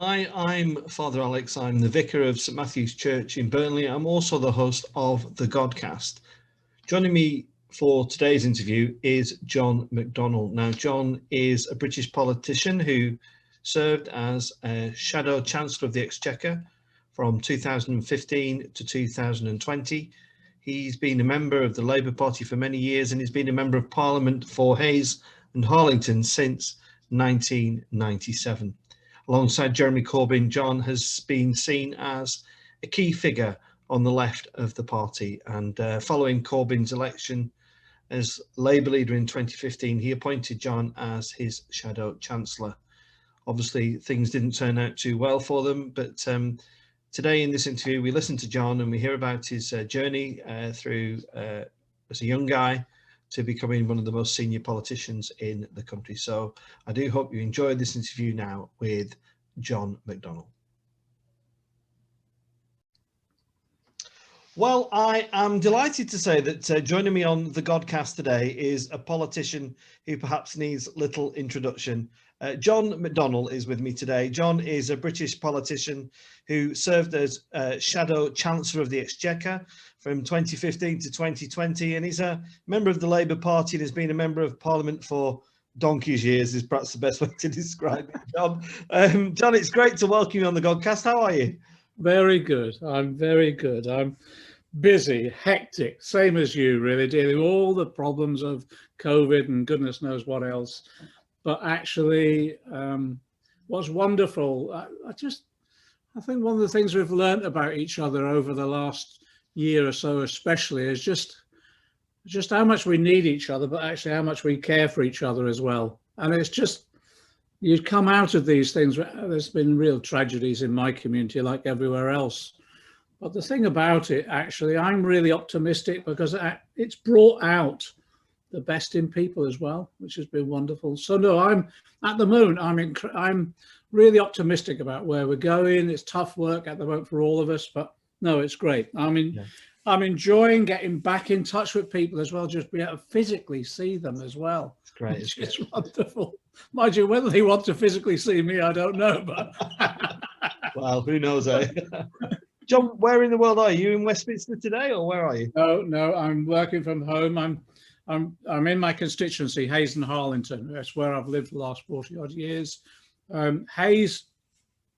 Hi, I'm Father Alex. I'm the vicar of St Matthew's Church in Burnley. I'm also the host of the Godcast. Joining me for today's interview is John McDonnell. Now, John is a British politician who served as a Shadow Chancellor of the Exchequer from 2015 to 2020. He's been a member of the Labour Party for many years, and he's been a member of Parliament for Hayes and Harlington since 1997. Alongside Jeremy Corbyn, John has been seen as a key figure on the left of the party, and following Corbyn's election as Labour leader in 2015, he appointed John as his Shadow Chancellor. Obviously, things didn't turn out too well for them, but today in this interview, we listen to John and we hear about his journey through, as a young guy, to becoming one of the most senior politicians in the country. So I do hope you enjoyed this interview now with John McDonnell. Well, I am delighted to say that joining me on the Godcast today is a politician who perhaps needs little introduction. John McDonnell is with me today. John is a British politician who served as Shadow Chancellor of the Exchequer from 2015 to 2020, and he's a member of the Labour Party and has been a member of Parliament for donkey's years, is perhaps the best way to describe it, John. John, it's great to welcome you on the Godcast. How are you? Very good. I'm very good. I'm busy, hectic, same as you, really, dealing with all the problems of COVID and goodness knows what else. But actually, what's wonderful, I think one of the things we've learned about each other over the last year or so especially is just how much we need each other, but actually how much we care for each other as well. And it's just, you come out of these things, there's been real tragedies in my community like everywhere else. But the thing about it, actually, I'm really optimistic because it's brought out the best in people as well, which has been wonderful. So no, at the moment, I'm really optimistic about where we're going. It's tough work at the moment for all of us, but no, it's great. I'm enjoying getting back in touch with people as well, just be able to physically see them as well. It's great. It's wonderful. Mind you, whether they want to physically see me, I don't know, but well, who knows, eh? John, where in the world are you? In Westminster today, or where are you? No, I'm working from home. I'm in my constituency, Hayes and Harlington. That's where I've lived the last 40 odd years. Hayes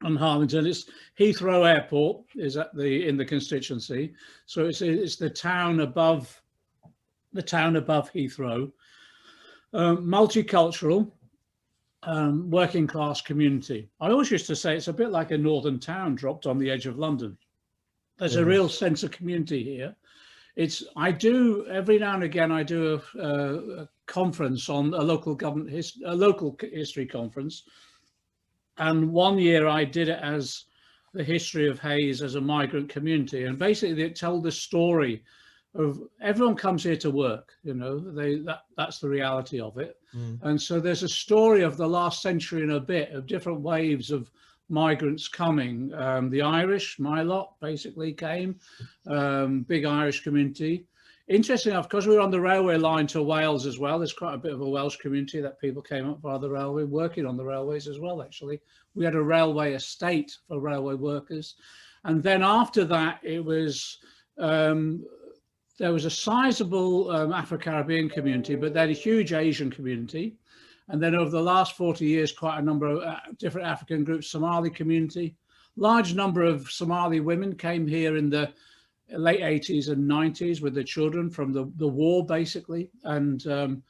and Harlington, it's Heathrow Airport is in the constituency. So it's the town above Heathrow. Multicultural, working class community. I always used to say it's a bit like a northern town dropped on the edge of London. There's a real sense of community here. Every now and again, I do a conference on a local local history conference. And one year I did it as the history of Hayes as a migrant community. And basically it told the story of everyone comes here to work, that's the reality of it. And so there's a story of the last century and a bit of different waves of migrants coming. The Irish, my lot, basically came, big Irish community. Interesting enough, because we were on the railway line to Wales as well, there's quite a bit of a Welsh community that people came up via the railway, working on the railways as well, actually. We had a railway estate for railway workers. And then after that, it was, there was a sizable Afro-Caribbean community, but then a huge Asian community. And then over the last 40 years, quite a number of different African groups, Somali community. Large number of Somali women came here in the late 80s and 90s with their children from the war, basically. And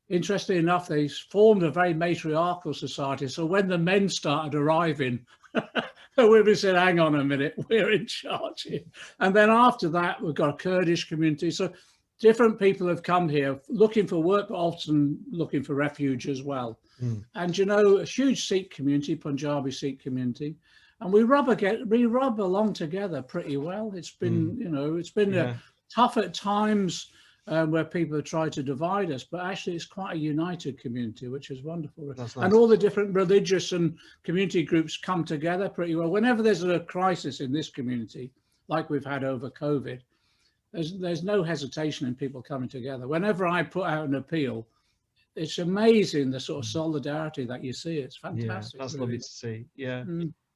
interestingly enough, they formed a very matriarchal society. So when the men started arriving, the women said, hang on a minute, we're in charge here. And then after that, we've got a Kurdish community. So different people have come here looking for work, but often looking for refuge as well. And, a huge Sikh community, Punjabi Sikh community. And we rub along together pretty well. It's been, it's been tough at times where people have tried to divide us, but actually it's quite a united community, which is wonderful. Nice. And all the different religious and community groups come together pretty well. Whenever there's a crisis in this community, like we've had over COVID, there's no hesitation in people coming together. Whenever I put out an appeal, it's amazing the sort of solidarity that you see. It's fantastic. Yeah, that's lovely to see. Yeah.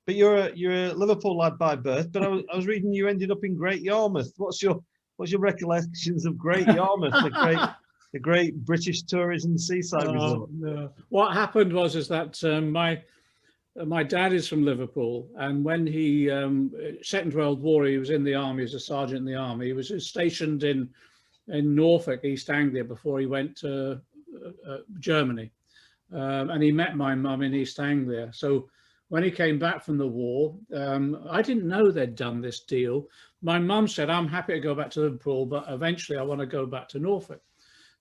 But you're a Liverpool lad by birth. But I was reading you ended up in Great Yarmouth. What's your recollections of Great Yarmouth, the great British tourism seaside resort? No. What happened was that my dad is from Liverpool, and when he Second World War, he was in the army as a sergeant in the army. He was stationed in Norfolk, East Anglia, before he went to Germany, and he met my mum in East Anglia. So when he came back from the war, I didn't know they'd done this deal. My mum said, "I'm happy to go back to Liverpool, but eventually I want to go back to Norfolk."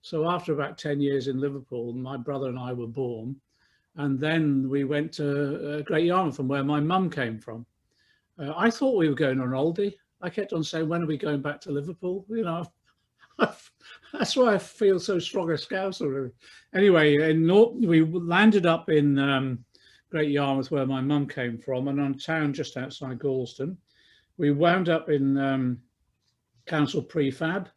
So after about 10 years in Liverpool, my brother and I were born. And then we went to Great Yarmouth, from where my mum came from. I thought we were going on holiday. I kept on saying, "When are we going back to Liverpool?" You know, that's why I feel so strong a Scouser, really. Anyway, we landed up in Great Yarmouth, where my mum came from, and on a town just outside Galston. We wound up in council prefab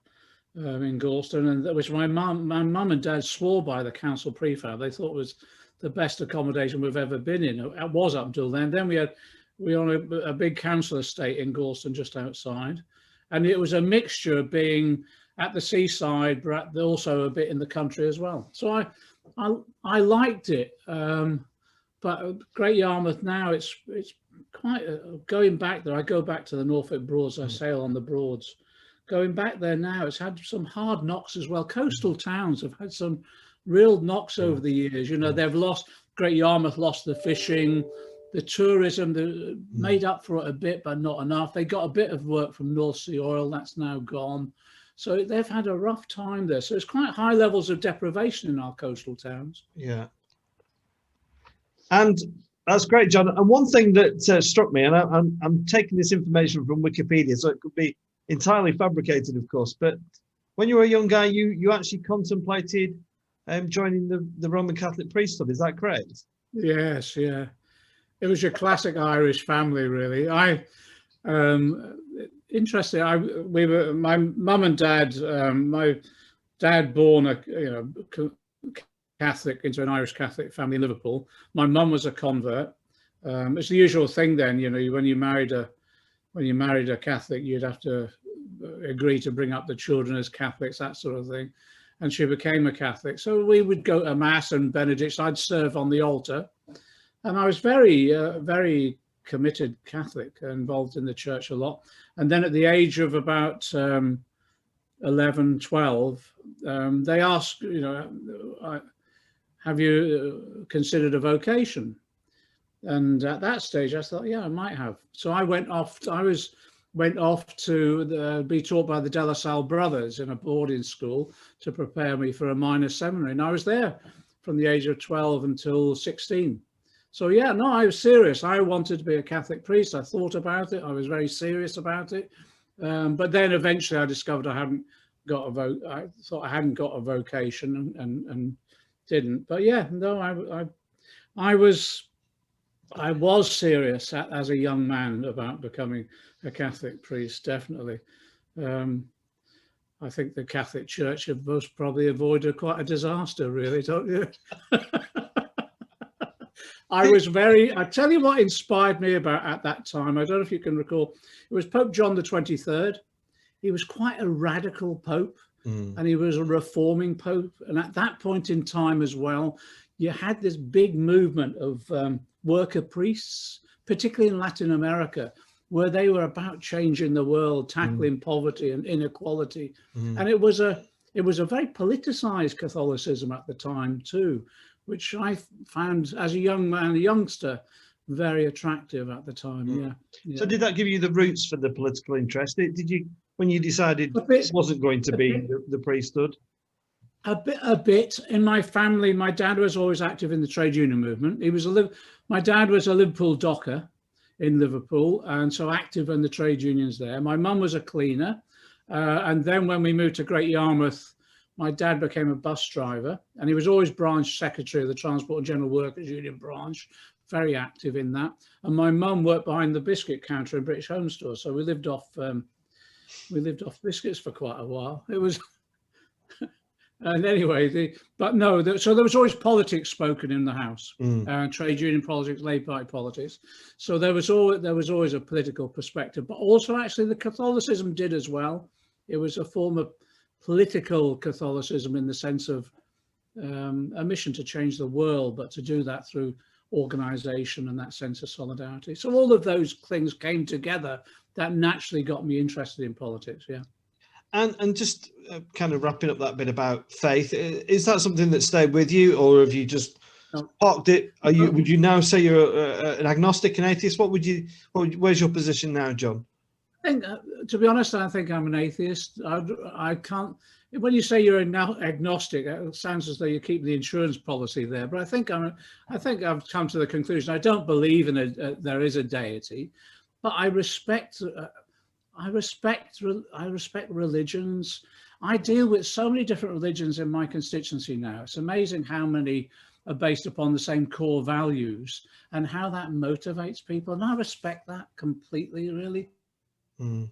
in Galston, and which my mum and dad swore by the council prefab. They thought it was the best accommodation we've ever been in. It was up until then. Then we owned a big council estate in Galston just outside, and it was a mixture of being at the seaside, but also a bit in the country as well. So I liked it. But Great Yarmouth now, it's quite going back there. I go back to the Norfolk Broads. I sail on the Broads. Going back there now, it's had some hard knocks as well. Coastal towns have had some real knocks over the years. You know, they've lost, Great Yarmouth lost the fishing, the tourism, they made up for it a bit, but not enough. They got a bit of work from North Sea oil, that's now gone. So they've had a rough time there. So it's quite high levels of deprivation in our coastal towns. Yeah. And that's great, John. And one thing that struck me, and I'm taking this information from Wikipedia, so it could be entirely fabricated, of course, but when you were a young guy, you actually contemplated joining the Roman Catholic priesthood. Is that correct? Yes, yeah. It was your classic Irish family, really. Interesting. My mum and dad. My dad born a Catholic into an Irish Catholic family in Liverpool. My mum was a convert. It's the usual thing then. You know, when you married a Catholic, you'd have to agree to bring up the children as Catholics, that sort of thing. And she became a Catholic. So we would go to Mass and Benedicts. I'd serve on the altar. And I was very, very committed Catholic, involved in the church a lot. And then at the age of about 11, 12, they asked, you know, have you considered a vocation? And at that stage, I thought, yeah, I might have. So I went off. Went off to be taught by the De La Salle brothers in a boarding school to prepare me for a minor seminary. And I was there from the age of 12 until 16. So yeah, no, I was serious. I wanted to be a Catholic priest. I thought about it. I was very serious about it. But then eventually I discovered I hadn't got a vote. I thought I hadn't got a vocation and didn't. But yeah, no, I was serious as a young man about becoming a Catholic priest, definitely. I think the Catholic Church have most probably avoided quite a disaster, really, don't you? I tell you what inspired me about at that time. I don't know if you can recall. It was Pope John the 23rd. He was quite a radical pope, and he was a reforming pope. And at that point in time as well, you had this big movement of worker priests, particularly in Latin America, where they were about changing the world, tackling poverty and inequality. And it was a very politicized Catholicism at the time too, which I found as a young man, a youngster, very attractive at the time. Yeah. So did that give you the roots for the political interest? Did you, when you decided this wasn't going to be the priesthood? A bit. In my family, my dad was always active in the trade union movement. My dad was a Liverpool docker in Liverpool, and so active in the trade unions there. My mum was a cleaner, and then when we moved to Great Yarmouth, my dad became a bus driver, and he was always branch secretary of the Transport and General Workers Union branch, very active in that. And my mum worked behind the biscuit counter in British Home Store, so we lived off biscuits for quite a while. It was And anyway, so there was always politics spoken in the House, trade union politics, Labour Party politics. So there was always a political perspective, but also actually the Catholicism did as well. It was a form of political Catholicism in the sense of a mission to change the world, but to do that through organisation and that sense of solidarity. So all of those things came together that naturally got me interested in politics. Yeah. And just kind of wrapping up that bit about faith, is that something that stayed with you, or have you just parked it? Would you now say you're an agnostic, an atheist? Where's your position now, John? I think, to be honest, I think I'm an atheist. I can't. When you say you're agnostic, it sounds as though you keep the insurance policy there. But I think I've come to the conclusion I don't believe in there is a deity, but I respect religions. I deal with so many different religions in my constituency now. It's amazing how many are based upon the same core values and how that motivates people. And I respect that completely, really. And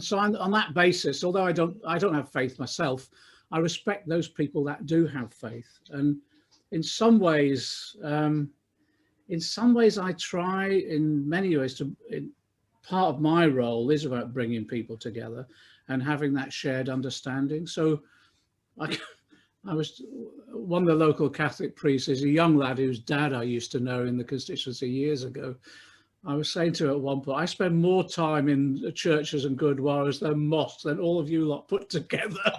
so on that basis, although I don't have faith myself, I respect those people that do have faith. And in some ways I try, in many ways, part of my role is about bringing people together and having that shared understanding. So I was one of the local Catholic priests is a young lad whose dad I used to know in the constituency years ago. I was saying to him at one point, I spend more time in churches and gurdwaras than mosques than all of you lot put together.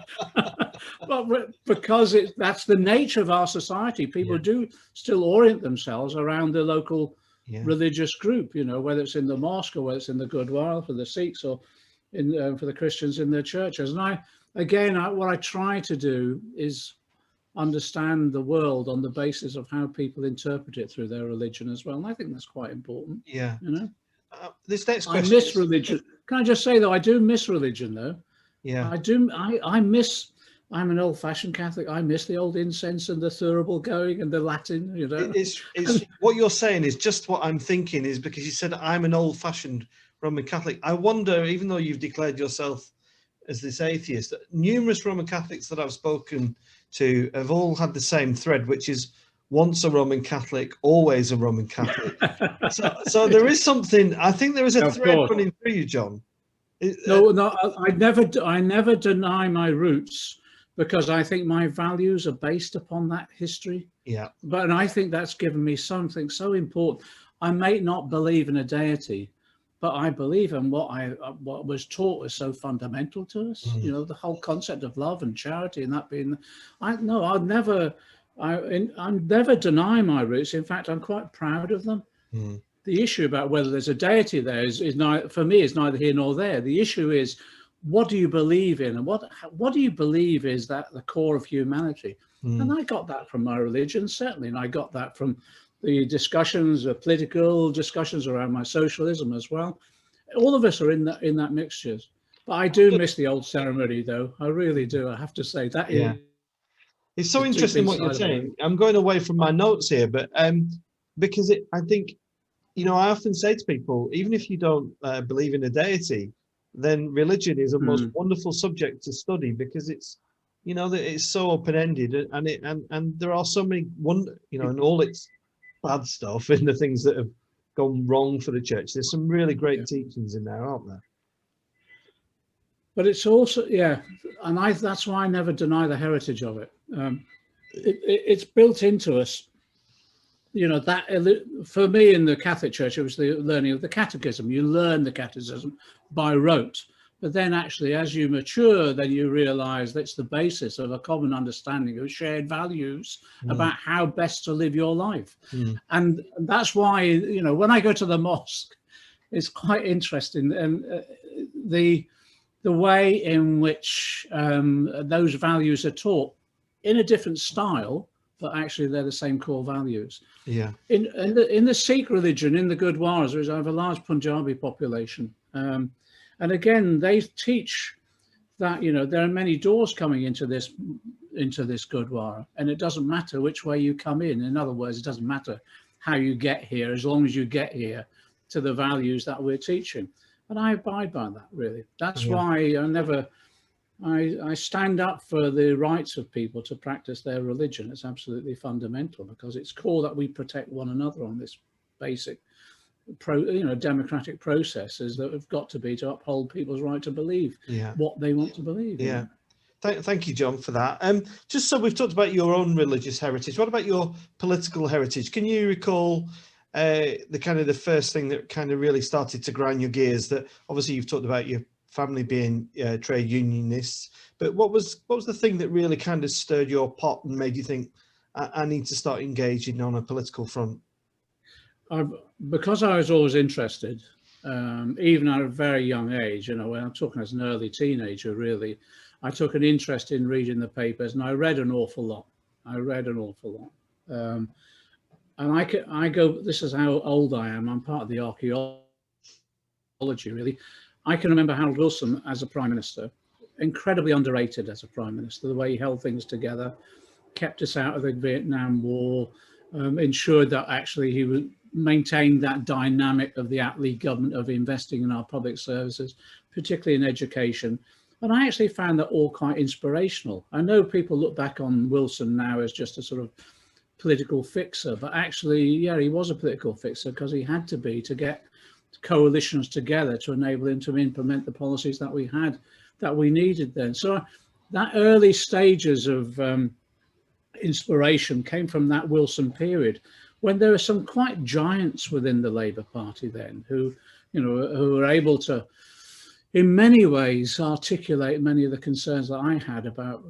But because that's the nature of our society, people do still orient themselves around the local religious group, you know, whether it's in the mosque or whether it's in the gurdwara for the Sikhs or for the Christians in their churches. And what I try to do is understand the world on the basis of how people interpret it through their religion as well. And I think that's quite important. Yeah. You know? This next question. I miss religion. Can I just say though, I do miss religion though. Yeah. I do. I'm an old-fashioned Catholic. I miss the old incense and the thurible going and the Latin, you know. It's what you're saying is just what I'm thinking, is because you said I'm an old-fashioned Roman Catholic. I wonder, even though you've declared yourself as this atheist, numerous Roman Catholics that I've spoken to have all had the same thread, which is once a Roman Catholic, always a Roman Catholic. so there is something, I think there is a thread running through you, John. No, I never deny my roots, because I think my values are based upon that history. Yeah. But I think that's given me something so important. I may not believe in a deity, but I believe in what was taught is so fundamental to us. You know, the whole concept of love and charity, and that being. I never deny my roots. In fact, I'm quite proud of them. The issue about whether there's a deity there is for me is neither here nor there. The issue is, what do you believe in, and what do you believe is that the core of humanity? And I got that from my religion, certainly, and I got that from the discussions, the political discussions around my socialism as well. All of us are in that mixtures. But I do miss the old ceremony, though. I really do. I have to say that. Yeah. It's so interesting what you're saying. I'm going away from my notes here, but because I think, you know, I often say to people, even if you don't believe in a deity, then religion is a most wonderful subject to study, because it's, you know, that it's so open-ended, and there are so many and all its bad stuff and the things that have gone wrong for the church. There's some really great teachings in there, aren't there? But it's also, and that's why I never deny the heritage of it. It's built into us. You know, that for me in the Catholic Church, it was the learning of the catechism. You learn the catechism by rote, but then actually as you mature, then you realize that's the basis of a common understanding of shared values about how best to live your life. And that's why, you know, when I go to the mosque, it's quite interesting, and the way in which those values are taught in a different style, but actually they're the same core values. Yeah. In the Sikh religion, in the Gurdwaras, I have a large Punjabi population, and again they teach that, you know, there are many doors coming into this Gurdwara, and it doesn't matter which way you come in. In other words, it doesn't matter how you get here, as long as you get here to the values that we're teaching. And I abide by that, really. That's why I stand up for the rights of people to practice their religion. It's absolutely fundamental, because it's core that we protect one another on this basic democratic processes that have got to be to uphold people's right to believe what they want to believe. Yeah. Thank you, John, for that. Just so we've talked about your own religious heritage, what about your political heritage? Can you recall the first thing that kind of really started to grind your gears? That obviously you've talked about your family being trade unionists, but what was the thing that really kind of stirred your pot and made you think, I need to start engaging on a political front? Because I was always interested, even at a very young age, when I'm talking as an early teenager, really, I took an interest in reading the papers, and I read an awful lot. And I go, this is how old I am. I'm part of the archaeology, really. I can remember Harold Wilson as a Prime Minister, incredibly underrated as a Prime Minister, the way he held things together, kept us out of the Vietnam War, ensured that actually he would maintain that dynamic of the Attlee government of investing in our public services, particularly in education. And I actually found that all quite inspirational. I know people look back on Wilson now as just a sort of political fixer, but actually, yeah, he was a political fixer, because he had to be, to get coalitions together to enable him to implement the policies that we had, that we needed then. So that early stages of inspiration came from that Wilson period, when there were some quite giants within the Labour Party then, who were able to, in many ways, articulate many of the concerns that I had about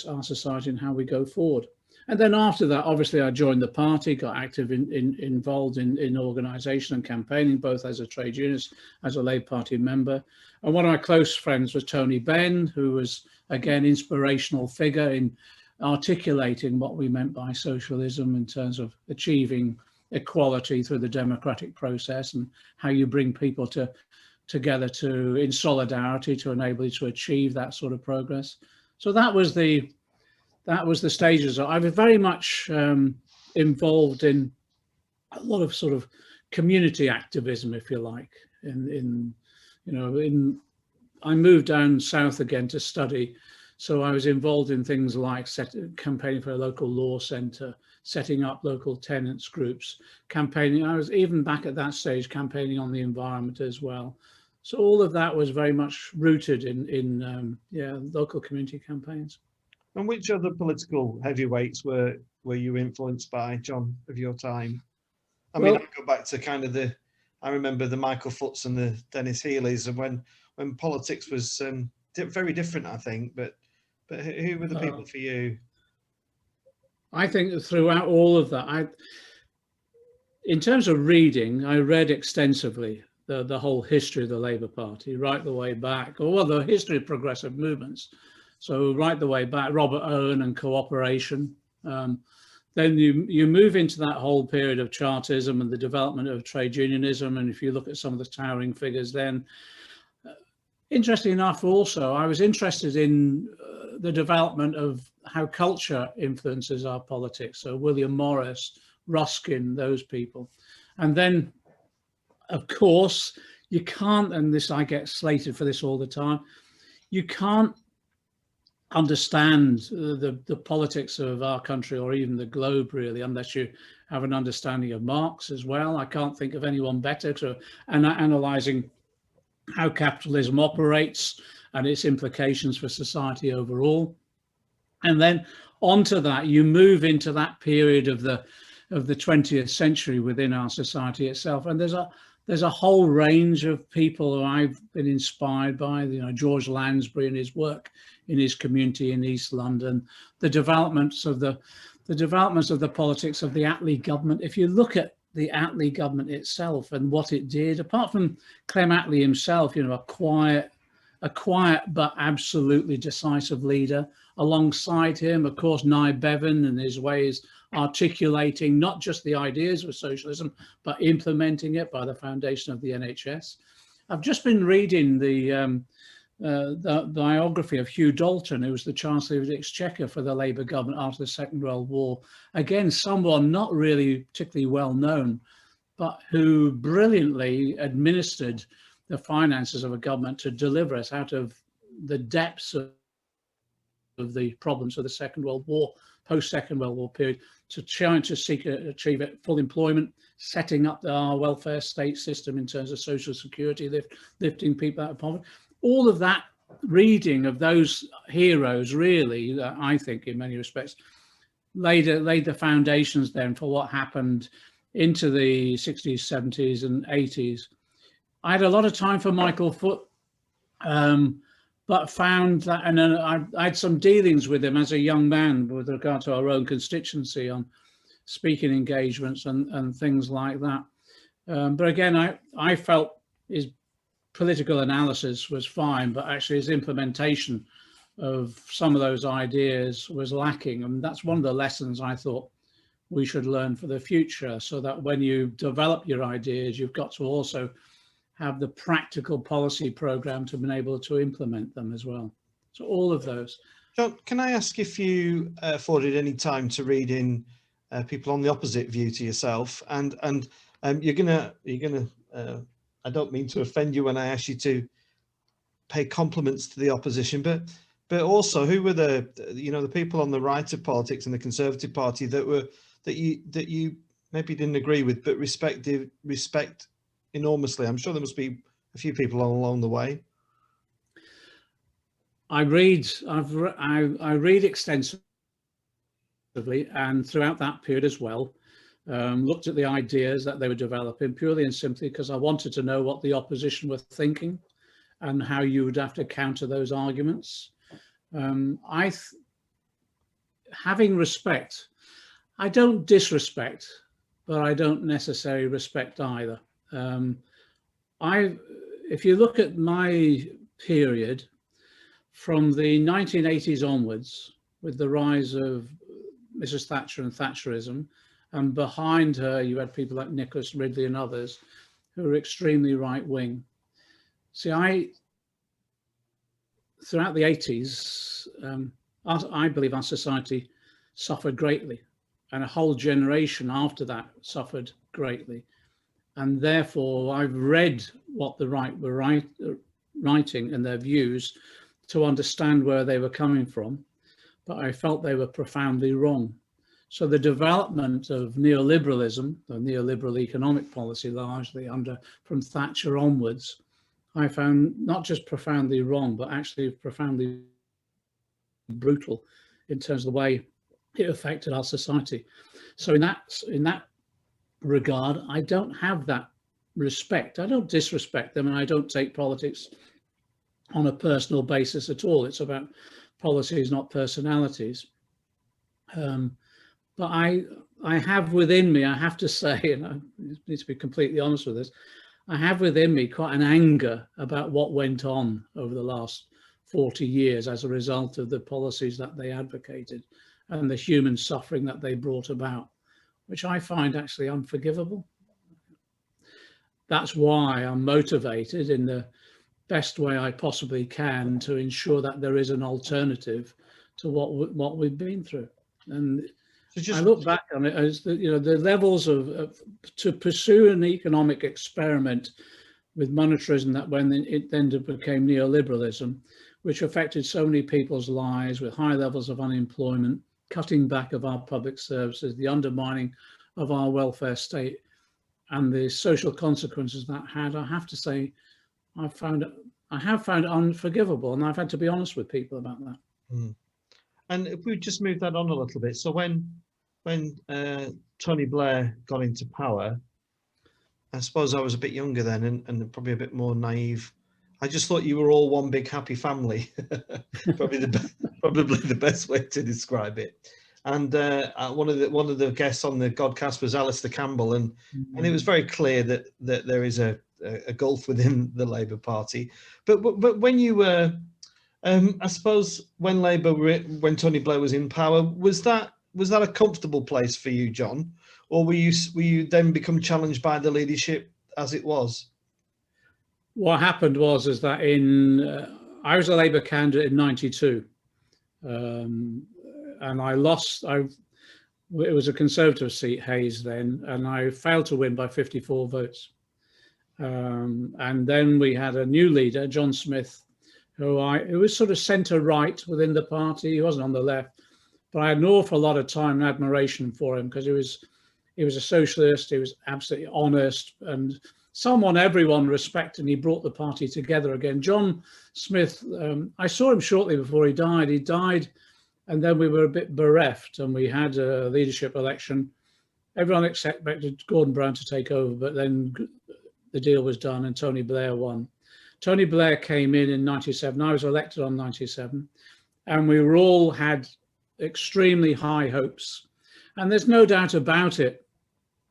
our society and how we go forward. And then after that, obviously, I joined the party, got active involved in organisation and campaigning, both as a trade unionist, as a Labour Party member. And one of my close friends was Tony Blair, who was, again, inspirational figure in articulating what we meant by socialism in terms of achieving equality through the democratic process, and how you bring people together in solidarity to enable you to achieve that sort of progress. So that was the stages. I was very much involved in a lot of sort of community activism, if you like. I moved down south again to study, so I was involved in things like campaigning for a local law centre, setting up local tenants groups, campaigning. I was even back at that stage campaigning on the environment as well. So all of that was very much rooted in local community campaigns. And which other political heavyweights were you influenced by, John, of your time? I mean, I go back to I remember the Michael Foots and the Dennis Healeys, and when politics was very different, I think. But who were the people for you? I think that throughout all of that, in terms of reading, I read extensively the whole history of the Labour Party, right the way back, the history of progressive movements. So right the way back, Robert Owen and cooperation. Then you move into that whole period of Chartism and the development of trade unionism. And if you look at some of the towering figures then, interestingly enough, also, I was interested in the development of how culture influences our politics. So William Morris, Ruskin, those people. And then, of course, you can't, and this, I get slated for this all the time, you can't understand the politics of our country or even the globe, really, unless you have an understanding of Marx as well. I can't think of anyone better to analysing how capitalism operates and its implications for society overall. And then onto that, you move into that period of the 20th century within our society itself. And there's a whole range of people who I've been inspired by, George Lansbury and his work in his community in East London, the developments of the politics of the Attlee government. If you look at the Attlee government itself and what it did, apart from Clem Attlee himself, a quiet but absolutely decisive leader. Alongside him, of course, Nye Bevan and his ways articulating not just the ideas of socialism, but implementing it by the foundation of the NHS. I've just been reading the biography of Hugh Dalton, who was the Chancellor of the Exchequer for the Labour government after the Second World War. Again, someone not really particularly well known, but who brilliantly administered the finances of a government to deliver us out of the depths of of the problems of the Second World War, post-Second World War period, to trying to achieve full employment, setting up our welfare state system in terms of social security, lifting people out of poverty. All of that reading of those heroes really, I think in many respects, laid the foundations then for what happened into the 60s, 70s and 80s. I had a lot of time for Michael Foot, but found that, and I had some dealings with him as a young man with regard to our own constituency on speaking engagements and things like that. But again, I felt his political analysis was fine, but actually his implementation of some of those ideas was lacking. And that's one of the lessons I thought we should learn for the future, so that when you develop your ideas, you've got to also have the practical policy program to be able to implement them as well. So all of those. John, can I ask if you afforded any time to read in people on the opposite view to yourself? And you're gonna. I don't mean to offend you when I ask you to pay compliments to the opposition, but also who were the people on the right of politics in the Conservative Party that you maybe didn't agree with, but respect enormously? I'm sure there must be a few people along the way. I read extensively, and throughout that period as well, looked at the ideas that they were developing purely and simply because I wanted to know what the opposition were thinking and how you would have to counter those arguments. Having respect, I don't disrespect, but I don't necessarily respect either. If you look at my period from the 1980s onwards, with the rise of Mrs. Thatcher and Thatcherism, and behind her you had people like Nicholas Ridley and others who were extremely right-wing. See, throughout the 80s, I believe our society suffered greatly, and a whole generation after that suffered greatly. And therefore, I've read what the right were writing and their views to understand where they were coming from, but I felt they were profoundly wrong. So the development of neoliberalism, the neoliberal economic policy largely from Thatcher onwards, I found not just profoundly wrong, but actually profoundly brutal in terms of the way it affected our society. So in that regard, I don't have that respect. I don't disrespect them, and I don't take politics on a personal basis at all. It's about policies, not personalities. But I have within me, I have to say, and I need to be completely honest with this, I have within me quite an anger about what went on over the last 40 years as a result of the policies that they advocated and the human suffering that they brought about, which I find actually unforgivable. That's why I'm motivated in the best way I possibly can to ensure that there is an alternative to what we've been through. And I look back on it as the levels to pursue an economic experiment with monetarism that when it then became neoliberalism, which affected so many people's lives with high levels of unemployment, cutting back of our public services, the undermining of our welfare state, and the social consequences that had, I have to say, I have found it unforgivable, and I've had to be honest with people about that. Mm. And if we just move that on a little bit, so when Tony Blair got into power, I suppose I was a bit younger then and probably a bit more naive. I just thought you were all one big happy family. probably the best way to describe it. And one of the guests on the Godcast was Alistair Campbell, and it was very clear that there is a gulf within the Labour Party. But when you were, I suppose, when when Tony Blair was in power, was that a comfortable place for you, John, or were you then become challenged by the leadership as it was? What happened was that I was a Labour candidate in '92, and I lost. It was a Conservative seat, Hayes then, and I failed to win by 54 votes. And then we had a new leader, John Smith, who it was sort of centre-right within the party. He wasn't on the left, but I had an awful lot of time and admiration for him because he was a socialist. He was absolutely honest and someone everyone respected. And he brought the party together again. John Smith, I saw him shortly before he died. He died, and then we were a bit bereft, and we had a leadership election. Everyone expected Gordon Brown to take over, but then the deal was done and Tony Blair won. Tony Blair came in 97. I was elected on 97, and we were all had extremely high hopes. And there's no doubt about it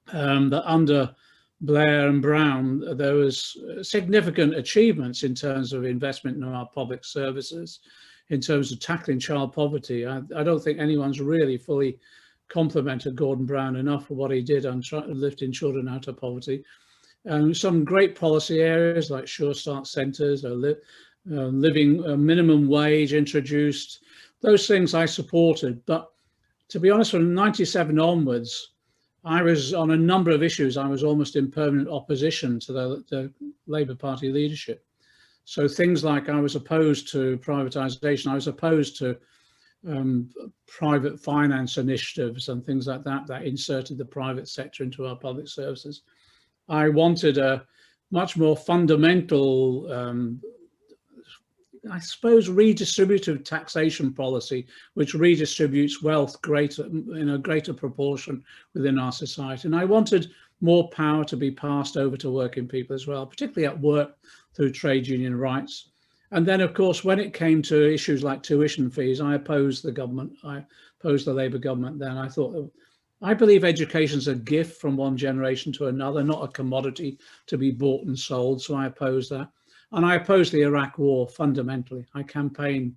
that under Blair and Brown, there was significant achievements in terms of investment in our public services, in terms of tackling child poverty. I don't think anyone's really fully complimented Gordon Brown enough for what he did on lifting children out of poverty. Some great policy areas like Sure Start centres, living minimum wage introduced. Those things I supported. But to be honest, from 97 onwards, I was on a number of issues. I was almost in permanent opposition to the Labour Party leadership. So things like I was opposed to privatisation. I was opposed to private finance initiatives and things like that that inserted the private sector into our public services. I wanted a much more fundamental, I suppose, redistributive taxation policy, which redistributes wealth in a greater proportion within our society. And I wanted more power to be passed over to working people as well, particularly at work through trade union rights. And then, of course, when it came to issues like tuition fees, I opposed the government. I opposed the Labour government then. I believe education is a gift from one generation to another, not a commodity to be bought and sold. So I opposed that. And I opposed the Iraq war fundamentally. I campaigned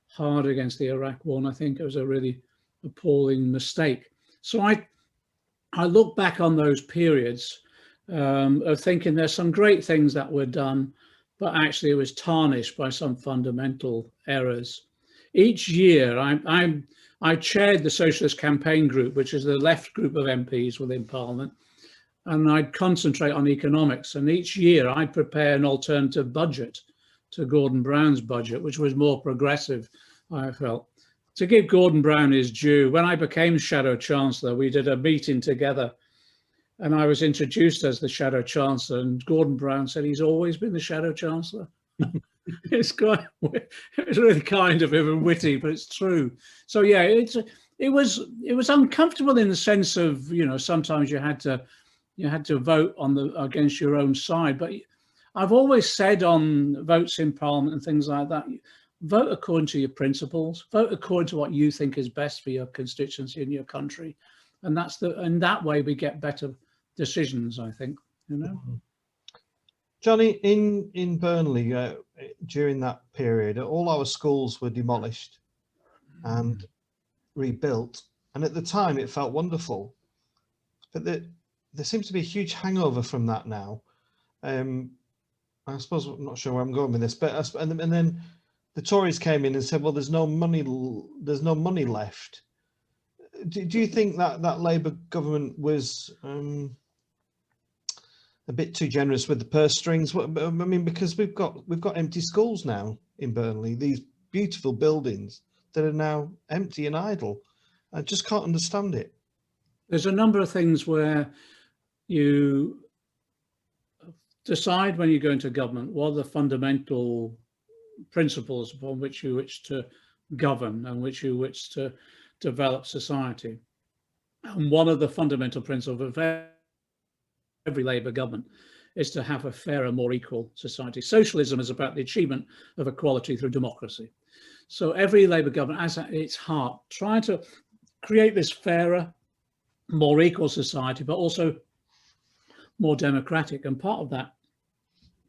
hard against the Iraq war, and I think it was a really appalling mistake. So I look back on those periods of thinking there's some great things that were done, but actually it was tarnished by some fundamental errors. Each year, I chaired the Socialist Campaign Group, which is the left group of MPs within Parliament, and I'd concentrate on economics. And each year I'd prepare an alternative budget to Gordon Brown's budget, which was more progressive, I felt. To give Gordon Brown his due, when I became Shadow Chancellor, we did a meeting together and I was introduced as the Shadow Chancellor, and Gordon Brown said he's always been the Shadow Chancellor. It's really kind of him and witty, but it's true. So yeah, it was uncomfortable in the sense of, you know, sometimes you had to vote against your own side. But I've always said on votes in Parliament and things like that, vote according to your principles, vote according to what you think is best for your constituency and your country, and in that way we get better decisions, I think. You know. Johnny, in Burnley, during that period, all our schools were demolished and rebuilt, and at the time it felt wonderful, but there seems to be a huge hangover from that now. I suppose I'm not sure where I'm going with this, but and then the Tories came in and said, "Well, there's no money left." Do you think that Labour government was a bit too generous with the purse strings? I mean, because we've got empty schools now in Burnley, these beautiful buildings that are now empty and idle. I just can't understand it. There's a number of things where you decide when you go into government what are the fundamental principles upon which you wish to govern and which you wish to develop society. And one of the fundamental principles of every Labour government is to have a fairer, more equal society. Socialism is about the achievement of equality through democracy. So every Labour government has at its heart trying to create this fairer, more equal society, but also more democratic. And part of that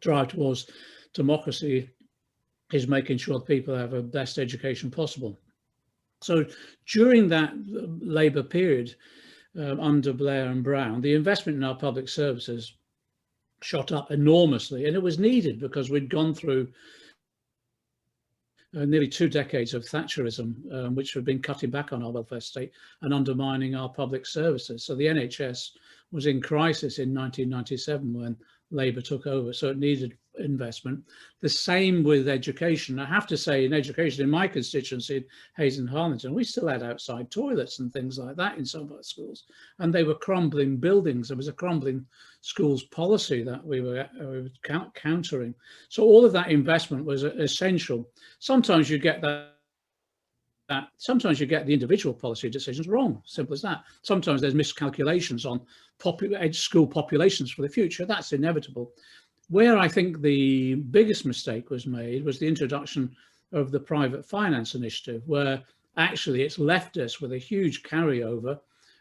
drive towards democracy is making sure people have the best education possible. So during that Labour period, under Blair and Brown, the investment in our public services shot up enormously, and it was needed because we'd gone through nearly 2 decades of Thatcherism, which had been cutting back on our welfare state and undermining our public services. So the NHS was in crisis in 1997 when Labour took over, so it needed investment. The same with education. I have to say, in education, in my constituency, Hayes and Harlington, we still had outside toilets and things like that in some of our schools, and they were crumbling buildings. There was a crumbling schools policy that we were countering. So all of that investment was essential. Sometimes you get that. Sometimes you get the individual policy decisions wrong, simple as that. Sometimes there's miscalculations on school populations for the future. That's inevitable. Where I think the biggest mistake was made was the introduction of the private finance initiative, where actually it's left us with a huge carryover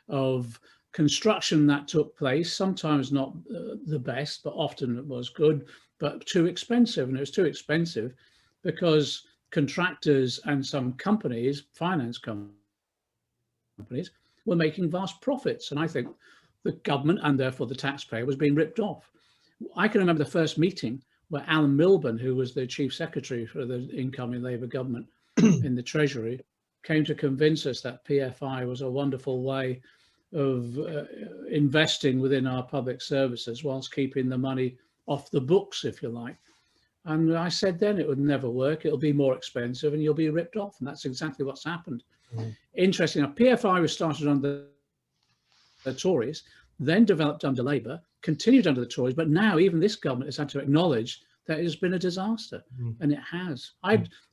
of construction that took place, sometimes not the best, but often it was good, but too expensive. And it was too expensive because contractors and some companies, finance companies, were making vast profits. And I think the government, and therefore the taxpayer, was being ripped off. I can remember the first meeting where Alan Milburn, who was the chief secretary for the incoming Labour government in the Treasury, came to convince us that PFI was a wonderful way of investing within our public services whilst keeping the money off the books, if you like. And I said then it would never work. It'll be more expensive and you'll be ripped off. And that's exactly what's happened. Interesting. Now, PFI was started under the Tories, then developed under Labour, continued under the Tories, but now even this government has had to acknowledge that it has been a disaster. And it has.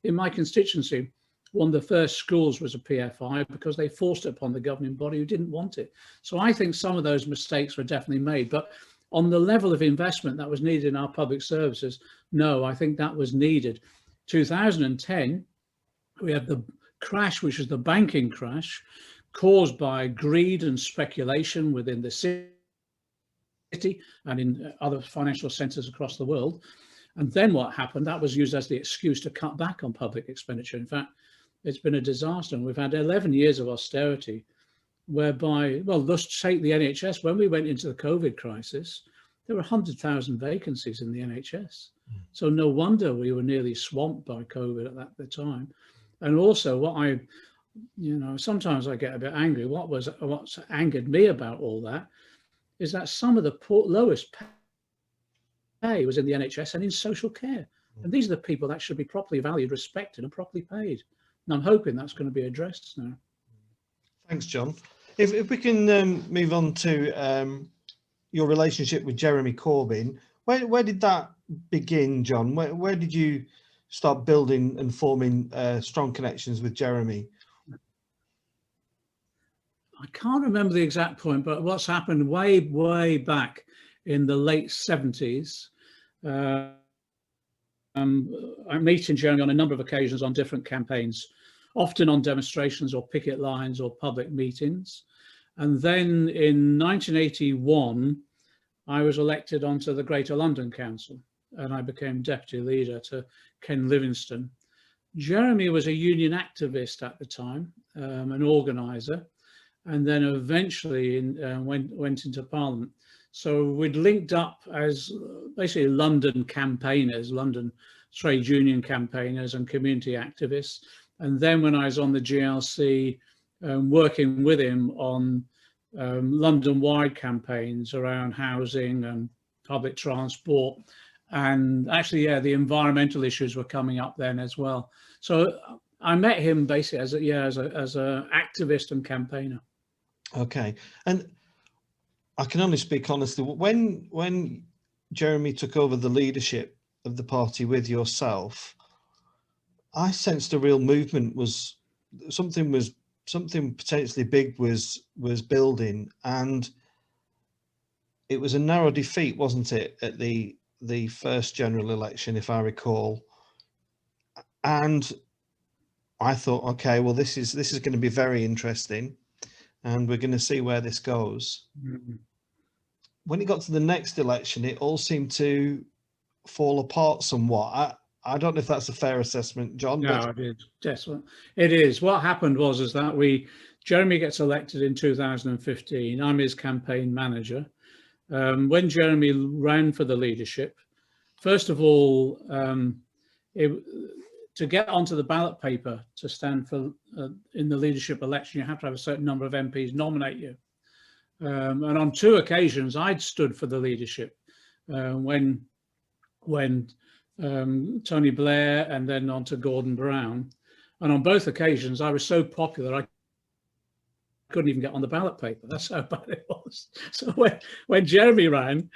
In my constituency, one of the first schools was a PFI because they forced it upon the governing body who didn't want it. So I think some of those mistakes were definitely made. But on the level of investment that was needed in our public services, no, I think that was needed. 2010, we had the crash, which was the banking crash, caused by greed and speculation within the city and in other financial centres across the world. And then what happened, that was used as the excuse to cut back on public expenditure. In fact, it's been a disaster. And we've had 11 years of austerity, whereby, well, let's take the NHS. When we went into the COVID crisis, there were 100,000 vacancies in the NHS. So no wonder we were nearly swamped by COVID at the time. And also what sometimes I get a bit angry. What's angered me about all that is that some of the lowest pay was in the NHS and in social care. And these are the people that should be properly valued, respected and properly paid. And I'm hoping that's going to be addressed now. Thanks, John. If we can move on to your relationship with Jeremy Corbyn, where did that begin, John? Where did you start building and forming strong connections with Jeremy? I can't remember the exact point, but what's happened way back in the late 70s, I'm meeting Jeremy on a number of occasions on different campaigns, often on demonstrations or picket lines or public meetings. And then in 1981, I was elected onto the Greater London Council and I became deputy leader to Ken Livingstone. Jeremy was a union activist at the time, an organiser, and then eventually went into Parliament. So we'd linked up as basically London campaigners, London trade union campaigners and community activists. And then when I was on the GLC, working with him on London-wide campaigns around housing and public transport. And actually, yeah, the environmental issues were coming up then as well. So I met him basically as a activist and campaigner. Okay. And I can only speak honestly. When Jeremy took over the leadership of the party with yourself, I sensed a real movement was something potentially big was building, and it was a narrow defeat, wasn't it, at the first general election, if I recall. And I thought, okay, well, this is going to be very interesting, and we're going to see where this goes. Mm-hmm. When it got to the next election, it all seemed to fall apart somewhat. I don't know if that's a fair assessment, John. No, it is. Yes, it is. What happened was that Jeremy gets elected in 2015. I'm his campaign manager. When Jeremy ran for the leadership, first of all, to get onto the ballot paper to stand for in the leadership election, you have to have a certain number of MPs nominate you. And on 2 occasions, I'd stood for the leadership. when Tony Blair and then on to Gordon Brown. And on both occasions, I was so popular, I couldn't even get on the ballot paper. That's how bad it was. So when Jeremy ran,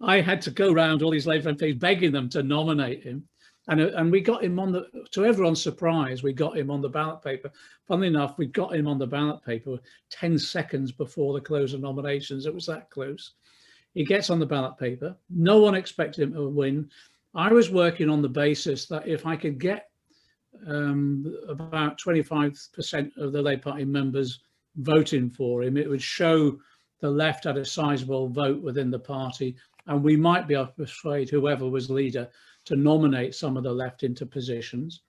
I had to go around all these Labour MPs begging them to nominate him. And we got him on the, to everyone's surprise, we got him on the ballot paper. Funnily enough, we got him on the ballot paper 10 seconds before the close of nominations. It was that close. He gets on the ballot paper. No one expected him to win. I was working on the basis that if I could get about 25% of the Labour Party members voting for him, it would show the left had a sizable vote within the party, and we might be able to persuade whoever was leader to nominate some of the left into positions.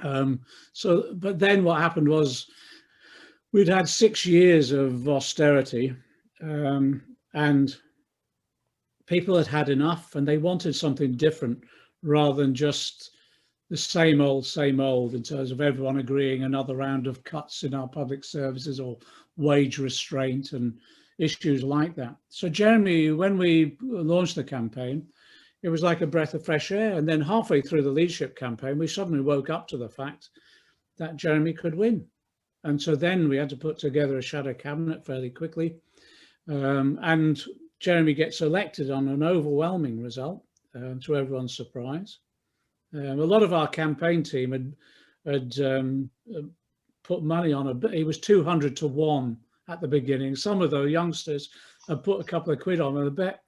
But then what happened was we'd had 6 years of austerity, and people had had enough, and they wanted something different rather than just the same old in terms of everyone agreeing another round of cuts in our public services or wage restraint and issues like that. So Jeremy, when we launched the campaign, it was like a breath of fresh air. And then halfway through the leadership campaign, we suddenly woke up to the fact that Jeremy could win. And so then we had to put together a shadow cabinet fairly quickly. And Jeremy gets elected on an overwhelming result, to everyone's surprise. A lot of our campaign team had put money on he was 200 to 1 at the beginning. Some of the youngsters had put a couple of quid on a bet,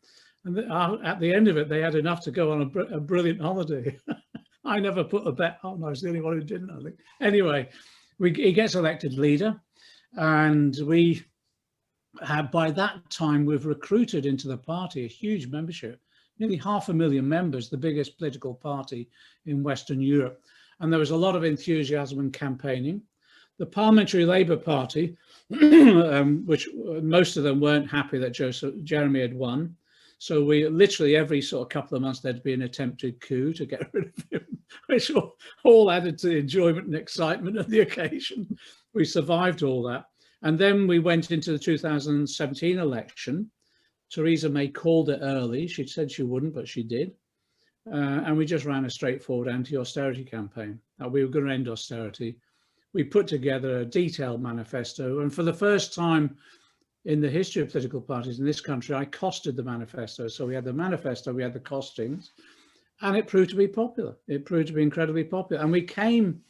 and at the end of it, they had enough to go on a brilliant holiday. I never put a bet on. I was the only one who didn't, I think. Anyway, he gets elected leader, and we had, by that time, we've recruited into the party a huge membership. Nearly 500,000 members, the biggest political party in Western Europe. And there was a lot of enthusiasm and campaigning. The Parliamentary Labour Party, which most of them weren't happy that Jeremy had won. So we literally every sort of couple of months, there'd be an attempted coup to get rid of him, which all added to the enjoyment and excitement of the occasion. We survived all that. And then we went into the 2017 election. Theresa May called it early. She said she wouldn't, but she did. And we just ran a straightforward anti-austerity campaign. We were going to end austerity. We put together a detailed manifesto. And for the first time in the history of political parties in this country, I costed the manifesto. So we had the manifesto, we had the costings, and it proved to be popular. It proved to be incredibly popular. And we came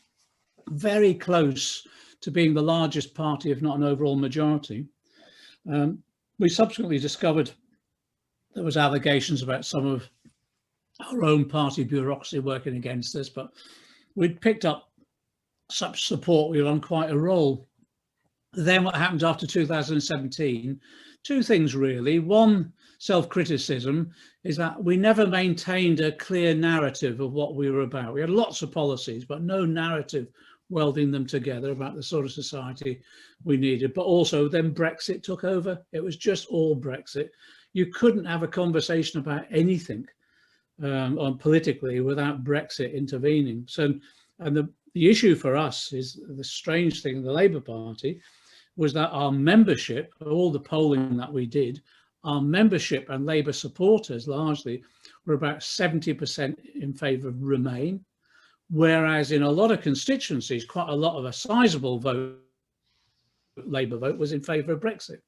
very close to being the largest party, if not an overall majority. We subsequently discovered there was allegations about some of our own party bureaucracy working against us, but we'd picked up such support, we were on quite a roll. Then what happened after 2017, two things really. One, self-criticism, is that we never maintained a clear narrative of what we were about. We had lots of policies, but no narrative welding them together about the sort of society we needed. But also then Brexit took over. It was just all Brexit. You couldn't have a conversation about anything on politically without Brexit intervening. So, and the issue for us is the strange thing in the Labour Party was that our membership, all the polling that we did, our membership and Labour supporters largely were about 70% in favour of Remain. Whereas in a lot of constituencies, quite a lot of a sizable vote, Labour vote, was in favour of Brexit.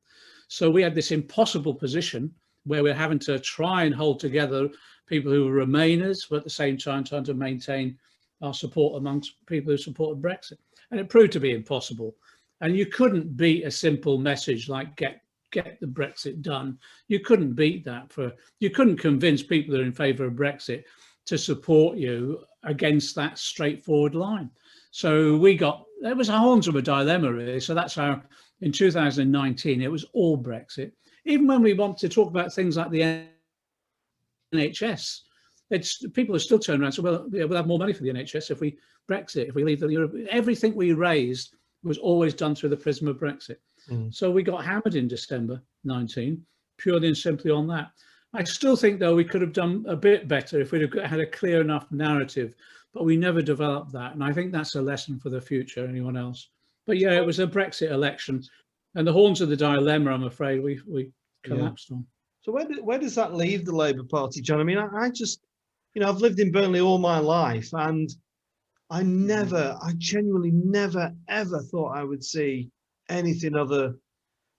So we had this impossible position where we're having to try and hold together people who were Remainers, but at the same time trying to maintain our support amongst people who supported Brexit. And it proved to be impossible. And you couldn't beat a simple message like get the Brexit done. You couldn't beat that. You couldn't convince people who are in favour of Brexit to support you against that straightforward line. So it was a horns of a dilemma really. So that's how in 2019, it was all Brexit. Even when we want to talk about things like the NHS, people are still turning around and say, well, yeah, we'll have more money for the NHS if we Brexit, if we leave the Europe. Everything we raised was always done through the prism of Brexit. So we got hammered in December 19, purely and simply on that. I still think, though, we could have done a bit better if we'd have had a clear enough narrative, but we never developed that. And I think that's a lesson for the future, anyone else. But yeah, it was a Brexit election and the horns of the dilemma, I'm afraid, we collapsed on. So where does that leave the Labour Party, John? I mean, I just, I've lived in Burnley all my life, and I genuinely never, ever thought I would see anything other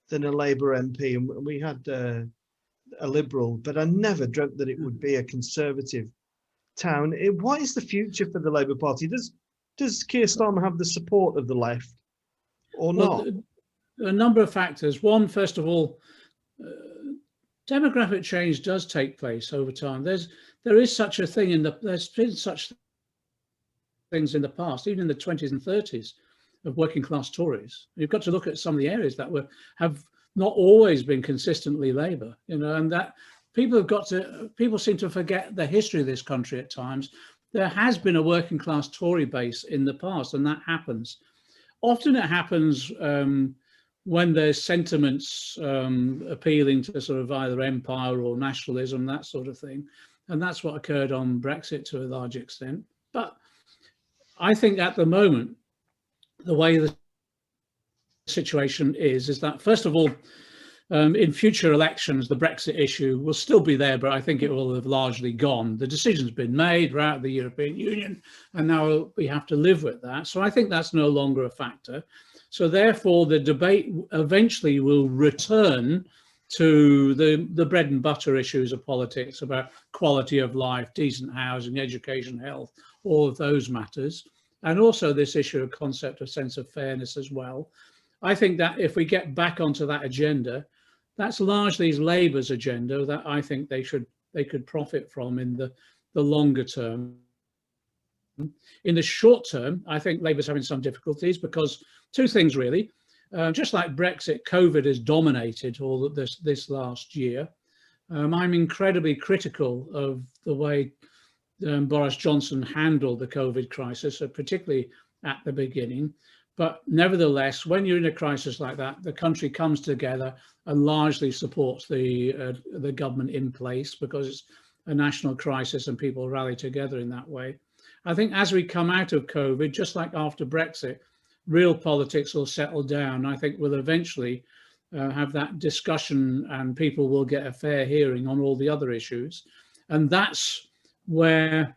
than a Labour MP. And we had a Liberal, but I never dreamt that it would be a Conservative town. What is the future for the Labour Party? Does Keir Starmer have the support of the left or not? A number of factors. One, first of all, demographic change does take place over time. There is such a thing there's been such things in the past, even in the 20s and 30s, of working class Tories. You've got to look at some of the areas that have not always been consistently Labour, and that people seem to forget the history of this country at times. There has been a working class Tory base in the past, and that happens. Often it happens when there's sentiments appealing to sort of either empire or nationalism, that sort of thing. And that's what occurred on Brexit to a large extent. But I think at the moment, the way the situation is that, first of all, in future elections, the Brexit issue will still be there, but I think it will have largely gone. The decision's been made. We're out of the European Union, and now we have to live with that. So I think that's no longer a factor. So therefore, the debate eventually will return to the bread and butter issues of politics about quality of life, decent housing, education, health, all of those matters. And also this issue of concept of sense of fairness as well. I think that if we get back onto that agenda, that's largely Labour's agenda that I think they could profit from in the longer term. In the short term, I think Labour's having some difficulties because two things really. Just like Brexit, COVID has dominated all of this last year. I'm incredibly critical of the way Boris Johnson handled the COVID crisis, particularly at the beginning. But nevertheless, when you're in a crisis like that, the country comes together and largely supports the government in place because it's a national crisis and people rally together in that way. I think as we come out of COVID, just like after Brexit, real politics will settle down. I think we'll eventually have that discussion and people will get a fair hearing on all the other issues. And that's where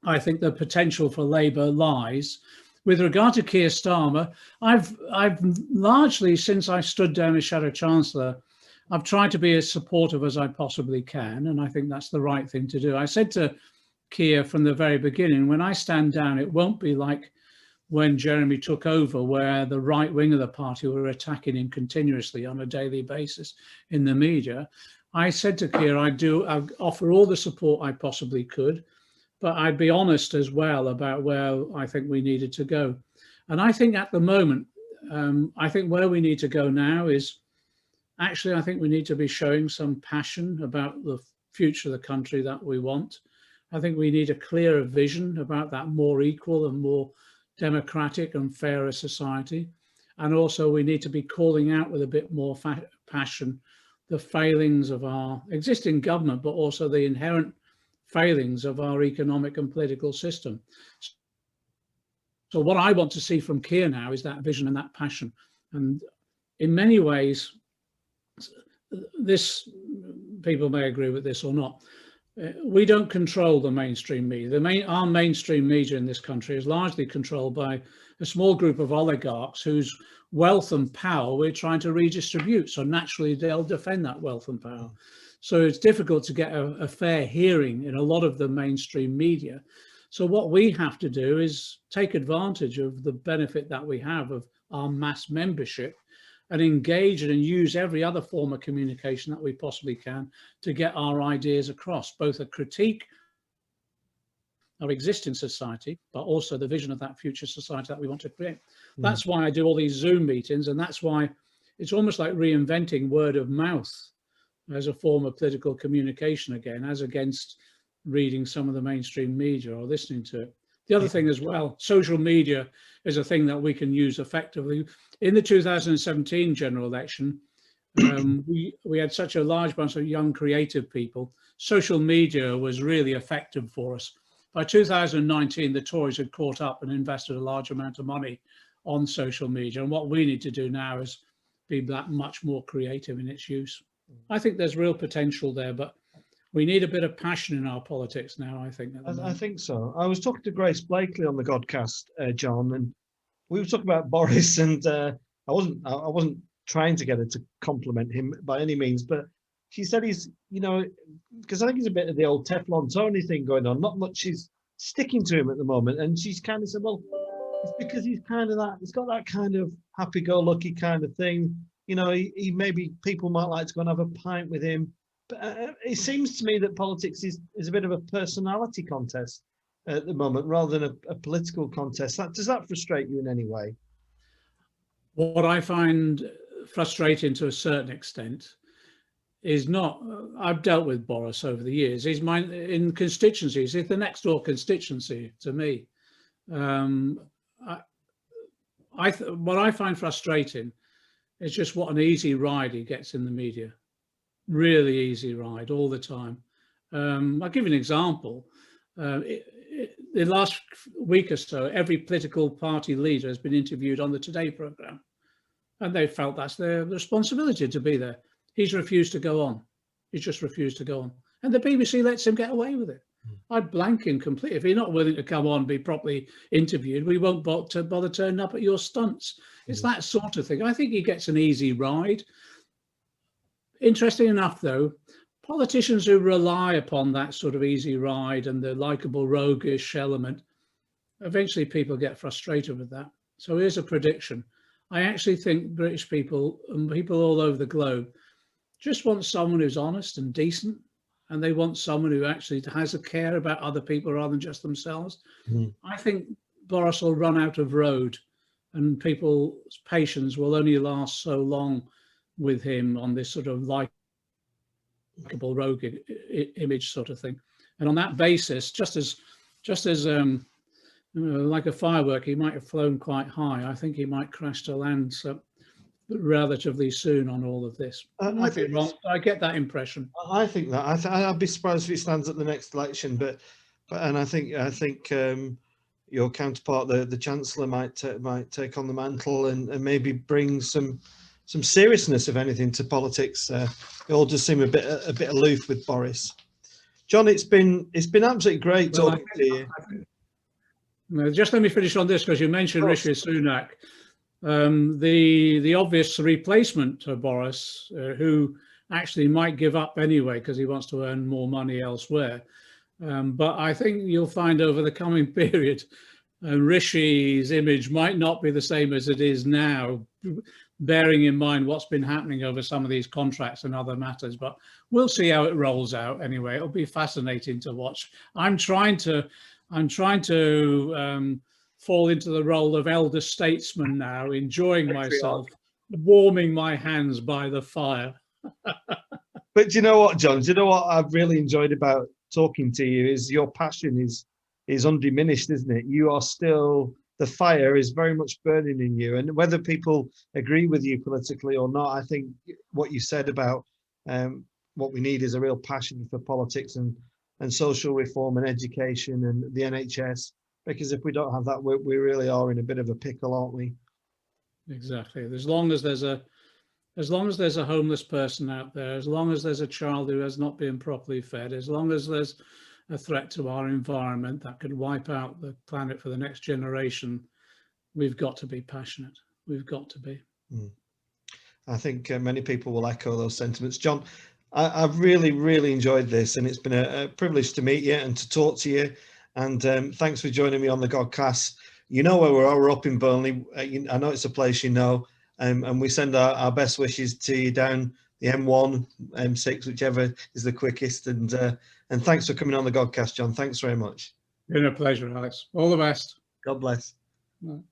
I think the potential for Labour lies. With regard to Keir Starmer, I've largely, since I stood down as Shadow Chancellor, I've tried to be as supportive as I possibly can, and I think that's the right thing to do. I said to Keir from the very beginning, when I stand down, it won't be like when Jeremy took over, where the right wing of the party were attacking him continuously on a daily basis in the media. I said to Keir, I'd offer all the support I possibly could, but I'd be honest as well about where I think we needed to go. And I think at the moment, I think where we need to go now is, actually, I think we need to be showing some passion about the future of the country that we want. I think we need a clearer vision about that more equal and more democratic and fairer society. And also we need to be calling out with a bit more passion the failings of our existing government, but also the inherent failings of our economic and political system. So what I want to see from Keir now is that vision and that passion. And in many ways, people may agree with this or not, we don't control the mainstream media. Our mainstream media in this country is largely controlled by a small group of oligarchs whose wealth and power we're trying to redistribute. So naturally, they'll defend that wealth and power. So it's difficult to get a fair hearing in a lot of the mainstream media. So what we have to do is take advantage of the benefit that we have of our mass membership and engage and use every other form of communication that we possibly can to get our ideas across, both a critique of existing society, but also the vision of that future society that we want to create. That's why I do all these Zoom meetings, and that's why it's almost like reinventing word of mouth as a form of political communication again, as against reading some of the mainstream media or listening to it. The other thing as well, social media is a thing that we can use effectively. In the 2017 general election, we had such a large bunch of young creative people. Social media was really effective for us. By 2019, the Tories had caught up and invested a large amount of money on social media. And what we need to do now is be that much more creative in its use. I think there's real potential there, but we need a bit of passion in our politics now, I think. I think so. I was talking to Grace Blakely on the Godcast, John, and we were talking about Boris, and I wasn't trying to get her to compliment him by any means, but she said he's, because I think he's a bit of the old Teflon Tony thing going on. Not much is sticking to him at the moment, and she's kind of said, well, it's because he's got that kind of happy-go-lucky kind of thing. He maybe people might like to go and have a pint with him. But it seems to me that politics is a bit of a personality contest at the moment rather than a political contest. Does that frustrate you in any way? What I find frustrating to a certain extent is not, I've dealt with Boris over the years. He's in constituencies, he's the next door constituency to me. What I find frustrating is just what an easy ride he gets in the media. Really easy ride all the time. I'll give you an example. The last week or so, every political party leader has been interviewed on the Today programme, and they felt that's their responsibility to be there. He's refused to go on. He's just refused to go on. And the BBC lets him get away with it. I'd blank him completely. If you're not willing to come on and be properly interviewed, we won't bother turning up at your stunts. It's that sort of thing. I think he gets an easy ride. Interesting enough, though, politicians who rely upon that sort of easy ride and the likeable roguish element, eventually people get frustrated with that. So here's a prediction. I actually think British people and people all over the globe just want someone who's honest and decent, and they want someone who actually has a care about other people rather than just themselves. I think Boris will run out of road, and people's patience will only last so long with him on this sort of likeable rogue image sort of thing. And on that basis, just as like a firework, he might have flown quite high. I think he might crash to land relatively soon on all of this. I might be wrong. I get that impression. I think that. I'd be surprised if he stands at the next election, but I think your counterpart, the Chancellor, might take on the mantle and maybe bring some seriousness, if anything, to politics. It all just seem a bit aloof with Boris. John, it's been absolutely great talking to you. Just let me finish on this, because you mentioned Rishi Sunak. The obvious replacement to Boris, who actually might give up anyway because he wants to earn more money elsewhere. But I think you'll find over the coming period, Rishi's image might not be the same as it is now, bearing in mind what's been happening over some of these contracts and other matters. But we'll see how it rolls out anyway. It'll be fascinating to watch. I'm trying to fall into the role of elder statesman now, enjoying myself, warming my hands by the fire. But do you know what, John? Do you know what I've really enjoyed about talking to you is your passion is undiminished, isn't it? You are still, the fire is very much burning in you. And whether people agree with you politically or not, I think what you said about what we need is a real passion for politics and social reform and education and the NHS. Because if we don't have that, we really are in a bit of a pickle, aren't we? Exactly. As long as there's a homeless person out there, as long as there's a child who has not been properly fed, as long as there's a threat to our environment that could wipe out the planet for the next generation, we've got to be passionate. We've got to be. I think many people will echo those sentiments. John, I've really, really enjoyed this, and it's been a privilege to meet you and to talk to you. And thanks for joining me on the Godcast. You know where we are. We're up in Burnley. I know it's a place you know, and we send our best wishes to you down the M1, M6, whichever is the quickest. And thanks for coming on the Godcast, John. Thanks very much. Been a pleasure, Alex. All the best. God bless. Right.